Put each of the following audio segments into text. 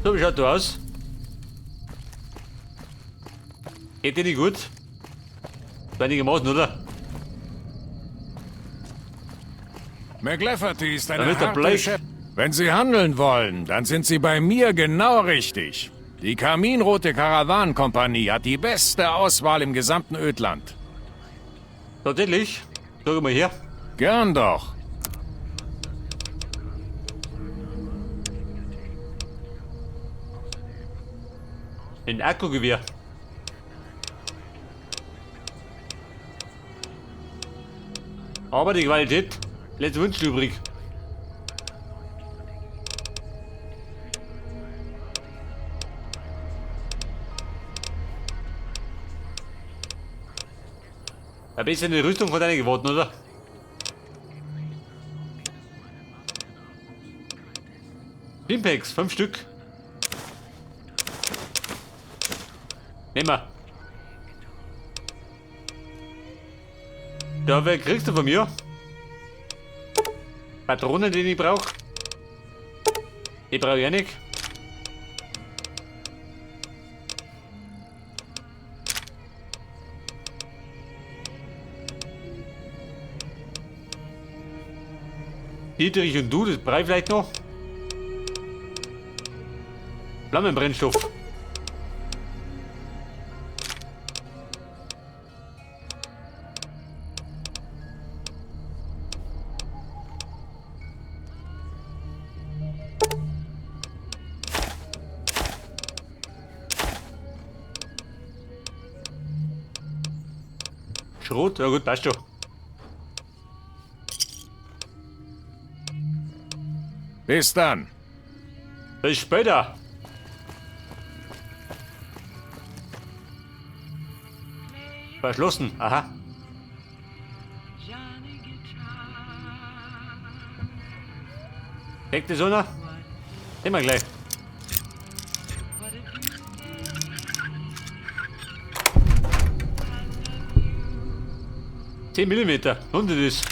So, wie schaut du aus? Geht dir nicht gut? Einigermaßen, oder? McLafferty ist Da eine wird der harte Blake. Chef. Wenn Sie handeln wollen, dann sind Sie bei mir genau richtig. Die Karminrote Karawanenkompanie hat die beste Auswahl im gesamten Ödland. Tatsächlich? Schau mal her. Gern doch. Ein Akkugewehr. Aber die Qualität lässt wünschen übrig. Eine bessere Rüstung von deiner geworden, oder? Pimpacks, 5 Stück. Nehmen wir. Ja, wer kriegst du von mir? Patronen, die ich brauche. Die brauche ich auch nicht. Dietrich und du, das brauche ich vielleicht noch. Flammenbrennstoff. Schrot, ja gut, passt schon. Bis dann. Bis später. Verschlossen, aha. Steckt das einer? Immer gleich. $10 Millimeter, 100 ist.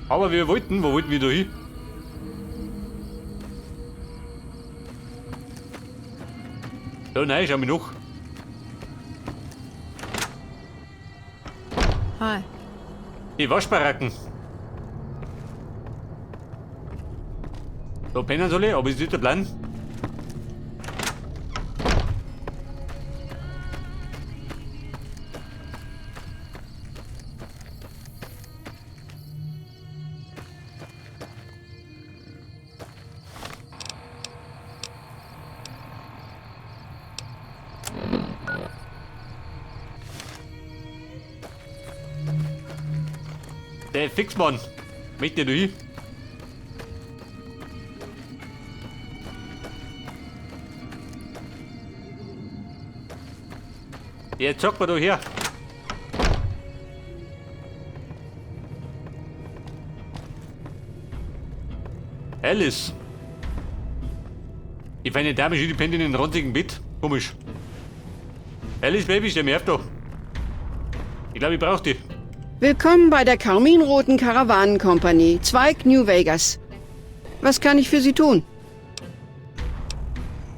Aber wir wollten, wo wollten wir da hin? Da nein, schau mich noch. Hi. Die Waschbaracken. Da pennen soll ich, aber ist nicht der Plan. Der Fixmann. Möchte du hin? Jetzt sagt man doch her. Alice. Die feine Dame steht in den ranzigen Bett. Komisch. Alice, Baby, stell mir auf da. Ich glaube, ich brauch die. Willkommen bei der Karminroten Karawanenkompanie, Zweig New Vegas. Was kann ich für Sie tun?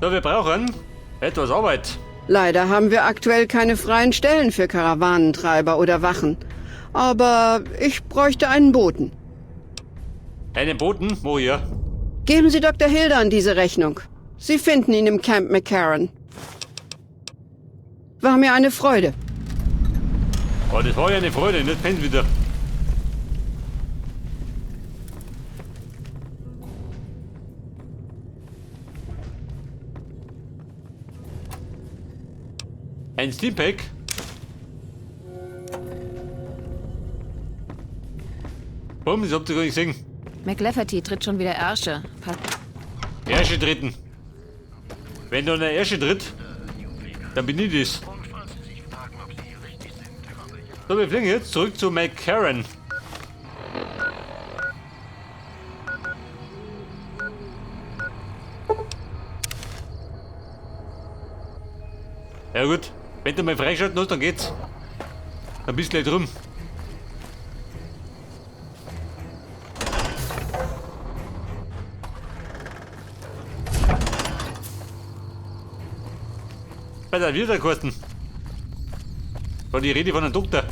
So, wir brauchen etwas Arbeit. Leider haben wir aktuell keine freien Stellen für Karawanentreiber oder Wachen. Aber ich bräuchte einen Boten. Einen Boten? Wo hier? Geben Sie Dr. Hildan diese Rechnung. Sie finden ihn im Camp McCarran. War mir eine Freude. Oh, das war ja eine Freude, nicht pennt wieder. Ein Steampack? Warum? Das habt ihr gar nicht gesehen. McLafferty tritt schon wieder Ärsche. Ärsche treten. Wenn da eine Ärsche tritt, dann bin ich das. So, wir fliegen jetzt zurück zu McCarran. Ja gut, wenn du mal freischalten hast, dann geht's. Dann bist du gleich drum. Bei der wieder, Kosten. War die Rede von einem Doktor.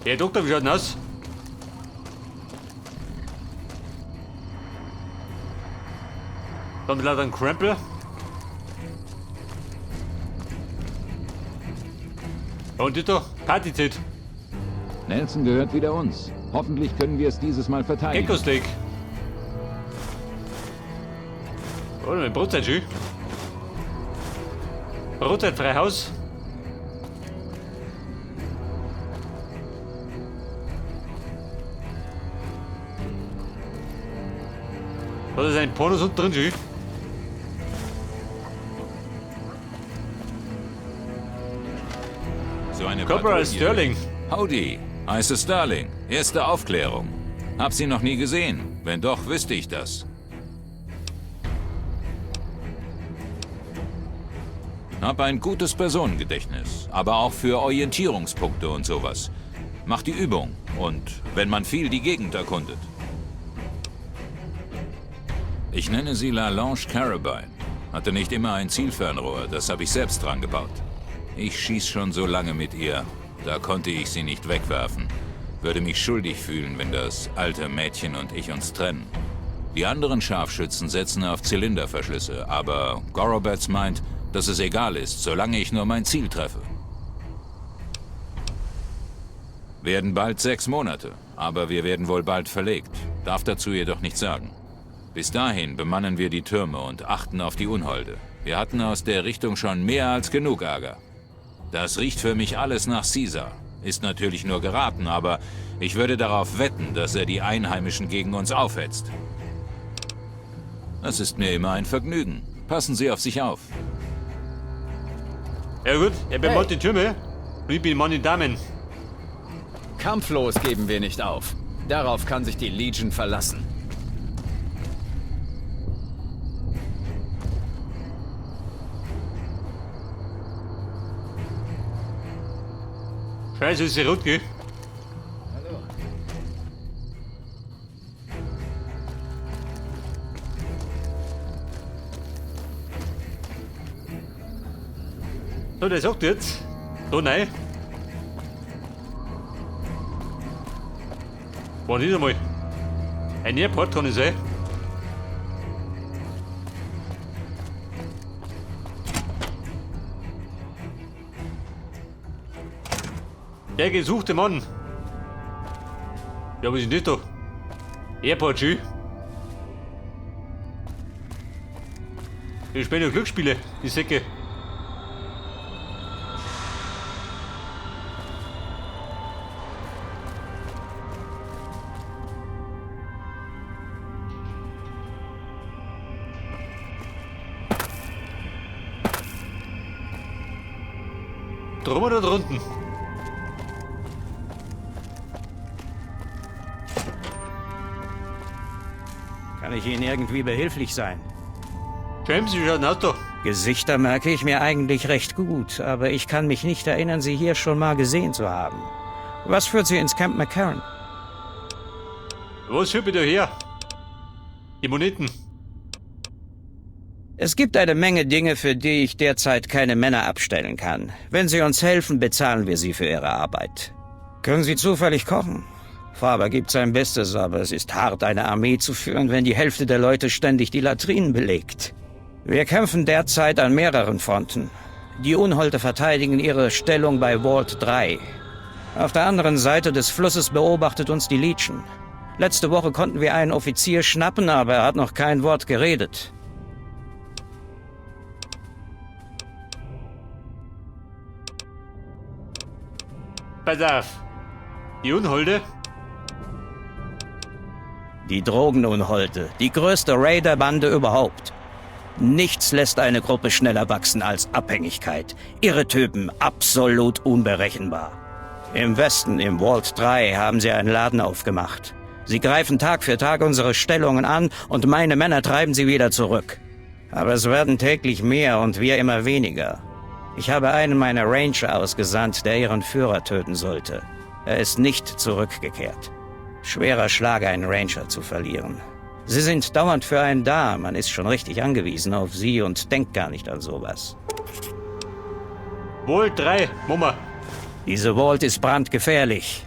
Herr Doktor, wie schaut denn aus? Dann lauter ein Crampler. Und das da? Partyzeit. Nelson gehört wieder uns. Hoffentlich können wir es dieses Mal verteidigen. Gecko-Steak. Oder mein Brotzeit schön. Brotzeit frei Haus. Da ist ein Pornos unten drin schön. So eine Corporal Patrouille. Sterling. Howdy, heiße Starling. Erste Aufklärung. Hab sie noch nie gesehen. Wenn doch, wüsste ich das. Hab ein gutes Personengedächtnis, aber auch für Orientierungspunkte und sowas. Mach die Übung und, wenn man viel die Gegend erkundet. Ich nenne sie La Lange Carabine. Hatte nicht immer ein Zielfernrohr, das habe ich selbst dran gebaut. Ich schieß schon so lange mit ihr, da konnte ich sie nicht wegwerfen. Würde mich schuldig fühlen, wenn das alte Mädchen und ich uns trennen. Die anderen Scharfschützen setzen auf Zylinderverschlüsse, aber Gorobets meint, dass es egal ist, solange ich nur mein Ziel treffe. Werden bald 6 Monate, aber wir werden wohl bald verlegt. Darf dazu jedoch nichts sagen. Bis dahin bemannen wir die Türme und achten auf die Unholde. Wir hatten aus der Richtung schon mehr als genug Ärger. Das riecht für mich alles nach Caesar. Ist natürlich nur geraten, aber ich würde darauf wetten, dass er die Einheimischen gegen uns aufhetzt. Das ist mir immer ein Vergnügen. Passen Sie auf sich auf. Ja gut, er bemannt die Türme. Und ich bin Mann in Damen. Kampflos geben wir nicht auf. Darauf kann sich die Legion verlassen. Scheiße, ist sie rot, gell? So, der sagt jetzt. So, nein. War nicht einmal. Ein Airport kann es sein. Der gesuchte Mann. Ja, was ist denn das da? Airport schön. Die spielen ja Glücksspiele, die Säcke. Drum oder drunten? Kann ich Ihnen irgendwie behilflich sein? James, wie schaut denn aus da? Gesichter merke ich mir eigentlich recht gut, aber ich kann mich nicht erinnern, Sie hier schon mal gesehen zu haben. Was führt Sie ins Camp McCarran? Was führt mich da her? Die Moneten. Es gibt eine Menge Dinge, für die ich derzeit keine Männer abstellen kann. Wenn Sie uns helfen, bezahlen wir Sie für Ihre Arbeit. Können Sie zufällig kochen? Faber gibt sein Bestes, aber es ist hart, eine Armee zu führen, wenn die Hälfte der Leute ständig die Latrinen belegt. Wir kämpfen derzeit an mehreren Fronten. Die Unholde verteidigen ihre Stellung bei Vault 3. Auf der anderen Seite des Flusses beobachtet uns die Legion. Letzte Woche konnten wir einen Offizier schnappen, aber er hat noch kein Wort geredet. Pass auf. Die Unholde. Die Drogenunholde, die größte Raider-Bande überhaupt. Nichts lässt eine Gruppe schneller wachsen als Abhängigkeit. Ihre Typen absolut unberechenbar. Im Westen, im Vault 3, haben sie einen Laden aufgemacht. Sie greifen Tag für Tag unsere Stellungen an und meine Männer treiben sie wieder zurück. Aber es werden täglich mehr und wir immer weniger. Ich habe einen meiner Ranger ausgesandt, der ihren Führer töten sollte. Er ist nicht zurückgekehrt. Schwerer Schlag, einen Ranger zu verlieren. Sie sind dauernd für einen da. Man ist schon richtig angewiesen auf sie und denkt gar nicht an sowas. Wohl 3, Mummer. Diese Vault ist brandgefährlich.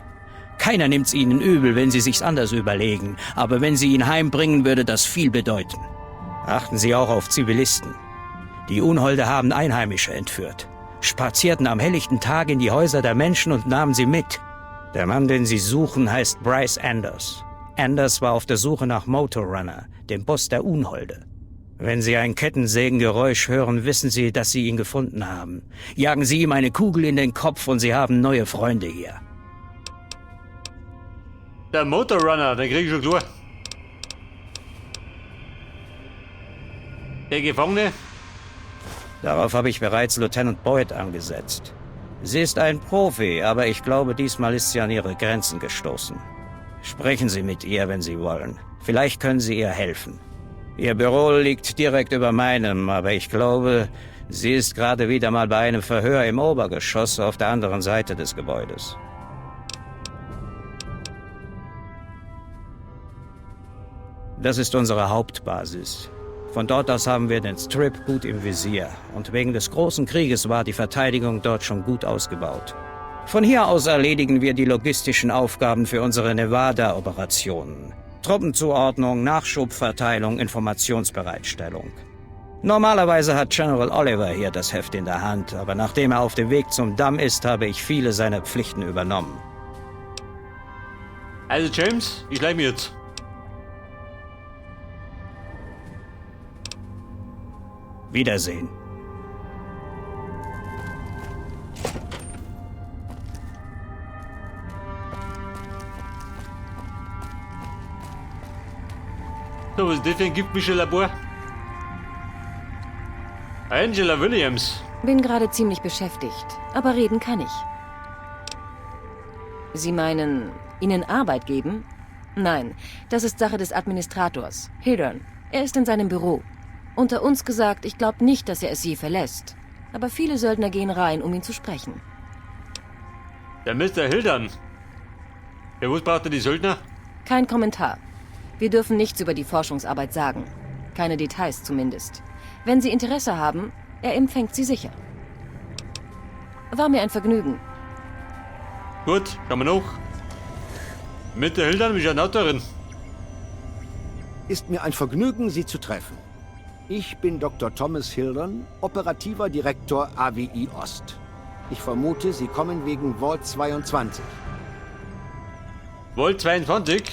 Keiner nimmt's ihnen übel, wenn sie sich's anders überlegen. Aber wenn sie ihn heimbringen, würde das viel bedeuten. Achten Sie auch auf Zivilisten. Die Unholde haben Einheimische entführt, spazierten am helllichten Tag in die Häuser der Menschen und nahmen sie mit. Der Mann, den sie suchen, heißt Bryce Anders. Anders war auf der Suche nach Motorrunner, dem Boss der Unholde. Wenn Sie ein Kettensägengeräusch hören, wissen Sie, dass Sie ihn gefunden haben. Jagen Sie ihm eine Kugel in den Kopf und Sie haben neue Freunde hier. Der Motorrunner, den krieg ich schon klar. Der Gefangene? Darauf habe ich bereits Lieutenant Boyd angesetzt. Sie ist ein Profi, aber ich glaube, diesmal ist sie an ihre Grenzen gestoßen. Sprechen Sie mit ihr, wenn Sie wollen. Vielleicht können Sie ihr helfen. Ihr Büro liegt direkt über meinem, aber ich glaube, sie ist gerade wieder mal bei einem Verhör im Obergeschoss auf der anderen Seite des Gebäudes. Das ist unsere Hauptbasis. Von dort aus haben wir den Strip gut im Visier und wegen des großen Krieges war die Verteidigung dort schon gut ausgebaut. Von hier aus erledigen wir die logistischen Aufgaben für unsere Nevada-Operationen. Truppenzuordnung, Nachschubverteilung, Informationsbereitstellung. Normalerweise hat General Oliver hier das Heft in der Hand, aber nachdem er auf dem Weg zum Damm ist, habe ich viele seiner Pflichten übernommen. Also James, ich leih mir jetzt. Wiedersehen. So, was ist das für ein Giftmischellabor? Angela Williams. Bin gerade ziemlich beschäftigt, aber reden kann ich. Sie meinen, Ihnen Arbeit geben? Nein, das ist Sache des Administrators, Hildern. Er ist in seinem Büro. Unter uns gesagt, ich glaube nicht, dass er es je verlässt. Aber viele Söldner gehen rein, um ihn zu sprechen. Der Mr. Hildern. Wer was braucht denn die Söldner? Kein Kommentar. Wir dürfen nichts über die Forschungsarbeit sagen. Keine Details zumindest. Wenn Sie Interesse haben, er empfängt Sie sicher. War mir ein Vergnügen. Gut, schauen wir noch. Mr. Hildern, wie ist eine Autorin? Ist mir ein Vergnügen, Sie zu treffen. Ich bin Dr. Thomas Hildern, operativer Direktor AWI Ost. Ich vermute, Sie kommen wegen Vault 22. Vault 22?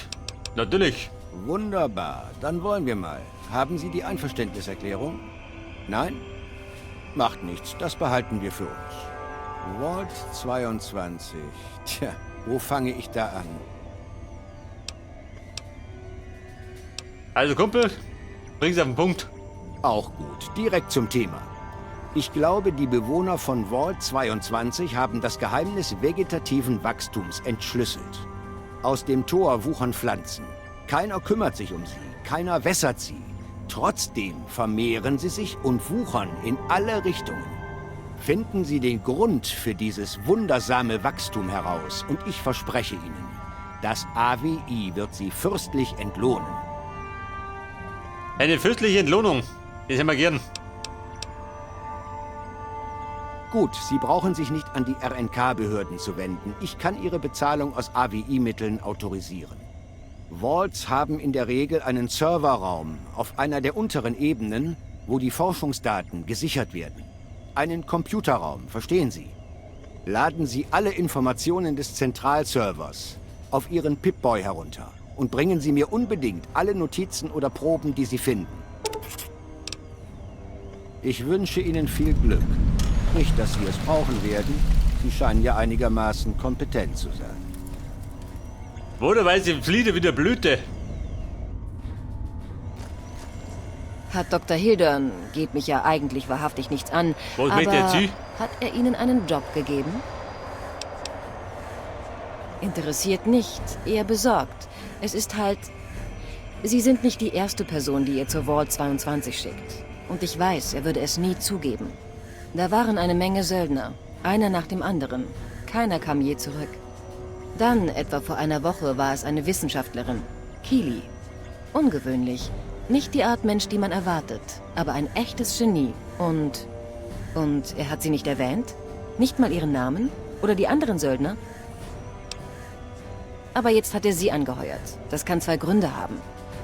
Natürlich. Wunderbar, dann wollen wir mal. Haben Sie die Einverständniserklärung? Nein? Macht nichts, das behalten wir für uns. Vault 22. Tja, wo fange ich da an? Also Kumpel, bring's auf den Punkt. Auch gut, direkt zum Thema. Ich glaube, die Bewohner von Vault 22 haben das Geheimnis vegetativen Wachstums entschlüsselt. Aus dem Tor wuchern Pflanzen. Keiner kümmert sich um sie, keiner wässert sie. Trotzdem vermehren sie sich und wuchern in alle Richtungen. Finden Sie den Grund für dieses wundersame Wachstum heraus und ich verspreche Ihnen, das AWI wird Sie fürstlich entlohnen. Eine fürstliche Entlohnung. Das haben wir gern. Gut, Sie brauchen sich nicht an die RNK-Behörden zu wenden. Ich kann Ihre Bezahlung aus AWI-Mitteln autorisieren. Vaults haben in der Regel einen Serverraum auf einer der unteren Ebenen, wo die Forschungsdaten gesichert werden. Einen Computerraum, verstehen Sie? Laden Sie alle Informationen des Zentralservers auf Ihren Pip-Boy herunter und bringen Sie mir unbedingt alle Notizen oder Proben, die Sie finden. Ich wünsche Ihnen viel Glück. Nicht, dass Sie es brauchen werden. Sie scheinen ja einigermaßen kompetent zu sein. Wo weiß die Fliede wieder Blüte? Hat Dr. Hildern, geht mich ja eigentlich wahrhaftig nichts an, Was aber möchte er Sie? hat er Ihnen einen Job gegeben? Interessiert nicht, eher besorgt. Es ist halt... Sie sind nicht die erste Person, die ihr zur Vault 22 schickt. Und ich weiß, er würde es nie zugeben. Da waren eine Menge Söldner, einer nach dem anderen. Keiner kam je zurück. Dann, etwa vor einer Woche, war es eine Wissenschaftlerin, Keely. Ungewöhnlich. Nicht die Art Mensch, die man erwartet, aber ein echtes Genie. Und er hat sie nicht erwähnt? Nicht mal ihren Namen? Oder die anderen Söldner? Aber jetzt hat er sie angeheuert. Das kann 2 Gründe haben.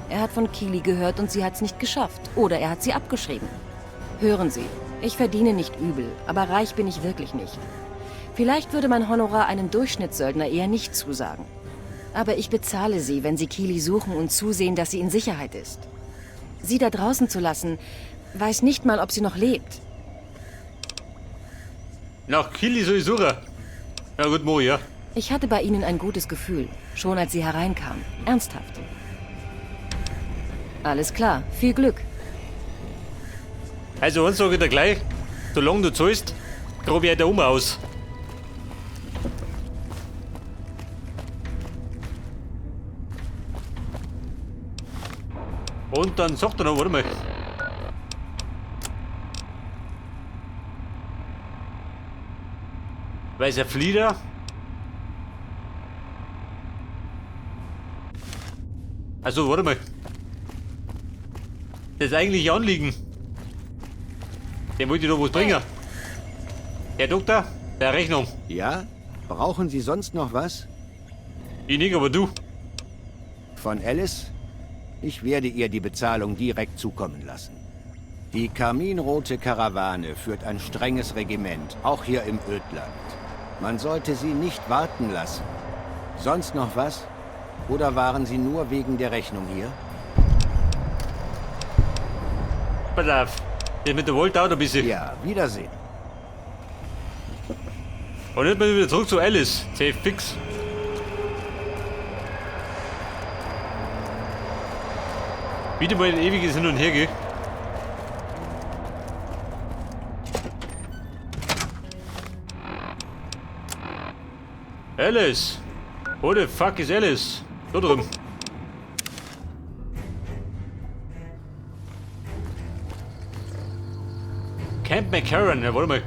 Er hat von Keely gehört und sie hat's nicht geschafft. Oder er hat sie abgeschrieben. Hören Sie, ich verdiene nicht übel, aber reich bin ich wirklich nicht. Vielleicht würde mein Honorar einem Durchschnittssöldner eher nicht zusagen. Aber ich bezahle Sie, wenn Sie Keely suchen und zusehen, dass sie in Sicherheit ist. Sie da draußen zu lassen, weiß nicht mal, ob sie noch lebt. Nach Keely soll ich suchen. Ja gut, Mo, ja. Ich hatte bei Ihnen ein gutes Gefühl, schon als Sie hereinkam. Ernsthaft. Alles klar, viel Glück. Also, uns sage ich dir gleich, solange du zahlst, grabe ich da aus. Und dann sagt er noch, warte mal. Weißer Flieder. Also, warte mal. Das eigentliche Anliegen. Der wollte doch was bringen. Herr Doktor, der Rechnung. Ja? Brauchen Sie sonst noch was? Ich nicht, aber du. Von Alice? Ich werde ihr die Bezahlung direkt zukommen lassen. Die karminrote Karawane führt ein strenges Regiment, auch hier im Ödland. Man sollte sie nicht warten lassen. Sonst noch was? Oder waren Sie nur wegen der Rechnung hier? Pass auf. Das mit der Volt dauert ein bisschen. Ja, Wiedersehen. Und jetzt mal wieder zurück zu Alice. Safe fix. Wieder mal ein ewiges Hin und Her, gell? Alice! Wo the fuck ist Alice? Da drüben. Camp McCarran, ja, warte mal.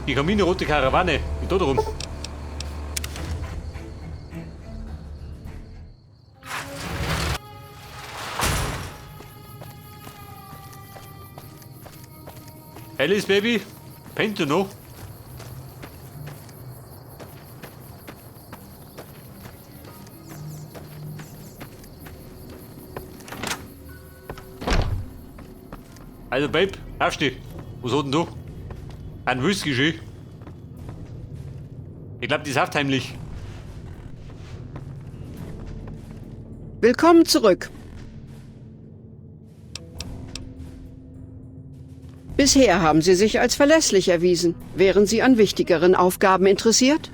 Die karminrote Karawane, da drum. Alice, Baby, pennt du noch? Also, Babe, aufsteh. Was hat denn du? Ein Whisky, schön. Ich glaub, die ist haftheimlich. Willkommen zurück. Bisher haben Sie sich als verlässlich erwiesen. Wären Sie an wichtigeren Aufgaben interessiert?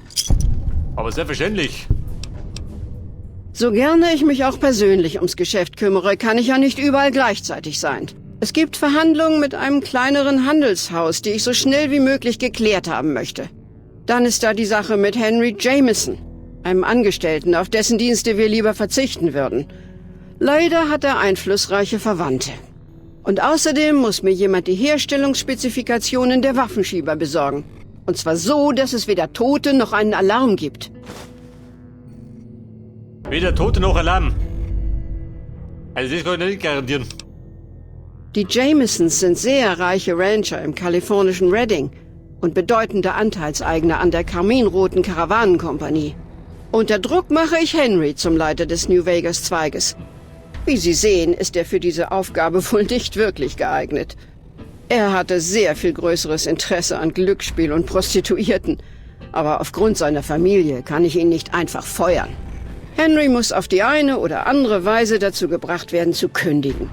Aber selbstverständlich. So gerne ich mich auch persönlich ums Geschäft kümmere, kann ich ja nicht überall gleichzeitig sein. Es gibt Verhandlungen mit einem kleineren Handelshaus, die ich so schnell wie möglich geklärt haben möchte. Dann ist da die Sache mit Henry Jameson, einem Angestellten, auf dessen Dienste wir lieber verzichten würden. Leider hat er einflussreiche Verwandte. Und außerdem muss mir jemand die Herstellungsspezifikationen der Waffenschieber besorgen. Und zwar so, dass es weder Tote noch einen Alarm gibt. Weder Tote noch Alarm. Also das kann ich nicht garantieren. Die Jamesons sind sehr reiche Rancher im kalifornischen Redding und bedeutende Anteilseigner an der karminroten Karawanenkompanie. Unter Druck mache ich Henry zum Leiter des New Vegas Zweiges. Wie Sie sehen, ist er für diese Aufgabe wohl nicht wirklich geeignet. Er hatte sehr viel größeres Interesse an Glücksspiel und Prostituierten, aber aufgrund seiner Familie kann ich ihn nicht einfach feuern. Henry muss auf die eine oder andere Weise dazu gebracht werden, zu kündigen.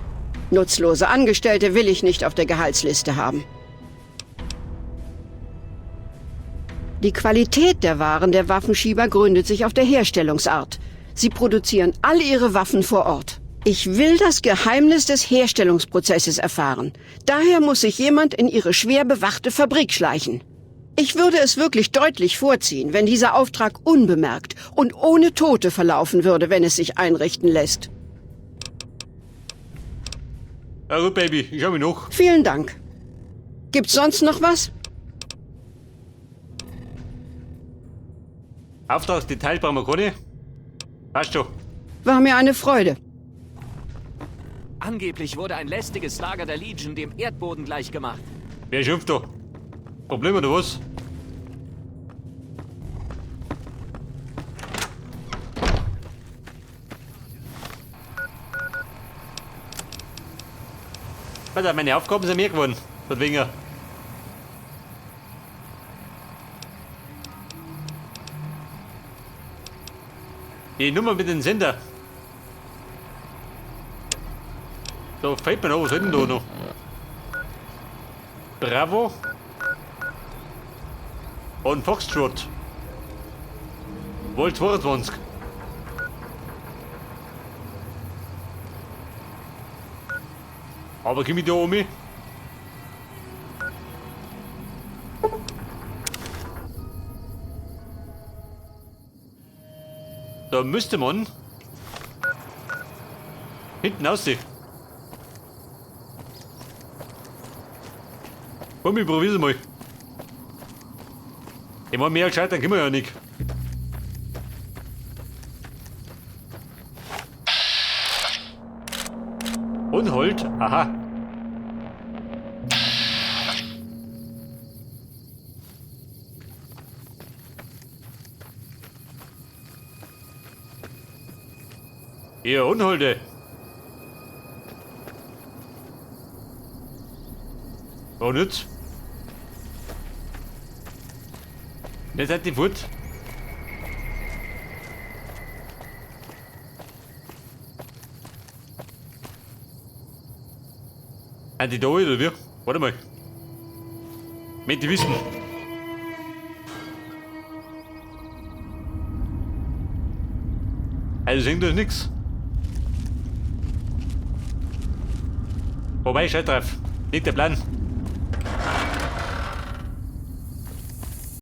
Nutzlose Angestellte will ich nicht auf der Gehaltsliste haben. Die Qualität der Waren der Waffenschieber gründet sich auf der Herstellungsart. Sie produzieren all ihre Waffen vor Ort. Ich will das Geheimnis des Herstellungsprozesses erfahren. Daher muss sich jemand in ihre schwer bewachte Fabrik schleichen. Ich würde es wirklich deutlich vorziehen, wenn dieser Auftrag unbemerkt und ohne Tote verlaufen würde, wenn es sich einrichten lässt. Ja gut, Baby, ich schau mich noch. Vielen Dank. Gibt's sonst noch was? Auftragsdetails brauchen wir keine. Passt schon. War mir eine Freude. Angeblich wurde ein lästiges Lager der Legion dem Erdboden gleichgemacht. Wer schimpft da? Problem oder was? Warte, meine Aufgaben sind mehr geworden. Deswegen. Die Nummer mit dem Sender. Da fällt mir noch, was hat denn da noch? Bravo. Und Foxtrot. Volt 22. Aber komm ich da um mich? Da müsste man hinten aussehen. Komm, ich probier's mal. Ich meine, mehr gescheitert können wir ja nicht. Unhold? Aha. Ihr Unholde. Und jetzt? Jetzt hat die Furt. Hat die da oder wie? Warte mal. Mit die wissen. Also sehen das nix. Wobei, scheiß drauf. Nicht der Plan.